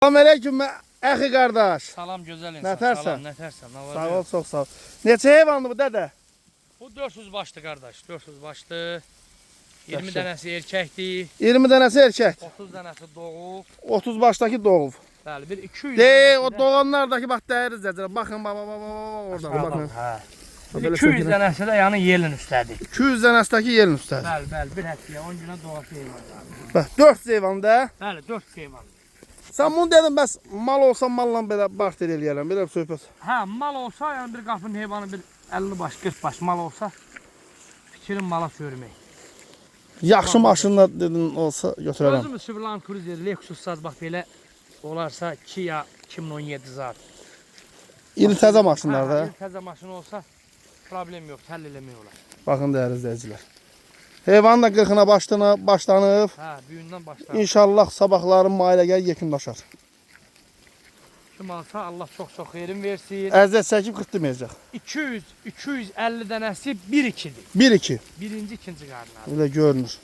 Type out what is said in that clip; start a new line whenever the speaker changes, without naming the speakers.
Selamünaleyküm əxi qardaş.
Salam gözəl insan.
Nətərsən?
Salam, nətərsən? Nə var?
Sağ ol, çox sağ ol. Neçə heyvandır bu dədə?
Bu 400 başlı qardaş, 400 başlı. 20
Yaxşı.
dənəsi erkəkdir,
20 dənəsi erkək.
30 dənəsi doğub.
30 başdakı doğub.
Bəli, bir 200
De,
dənəsi
o
də-
doğanlardakı bax dəyəri zəcərə. Baxın, baba, oradan baxın.
Hə. Bir
Belə
200
sökülür.
dənəsi də yəni yelin üstədir.
200 dənəsdəki yerin üstədir.
Bəli, bir həftəyə 10 günə doğası heyvanlar.
Bax, 4 heyvanda.
Bəli, 4 heyvan.
Sən bunu dedin, bəs mal olsa malla belə barter eləyərəm, belə bir söhbət.
Hə, mal olsa, yəni bir qapının heyvanı bir 50 baş, 40 baş mal olsa, fikrim mala sürmək.
Yaxşı maşınla dedin olsa götürərəm.
Özümüz Suburlan Cruiser, Lexus saz bax belə olarsa Kia 2017 zat.
İli təzə maşınlar da.
Təzə maşın olsa problem yox, həll eləmək olar.
Baxın dəyərli izləyicilər. Heyvanın da 40-ına başlanıb.
Hə, büyündən başlar.
İnşallah sabahların mailəgər yekunlaşar.
Kim alsa Allah çox-çox xeyrin versin.
Əziyyət çəkib qırtdırmayacaq.
250 dənəsi 1-2-dir.
1-2.
Birinci, ikinci qarnlar.
Elə görünür.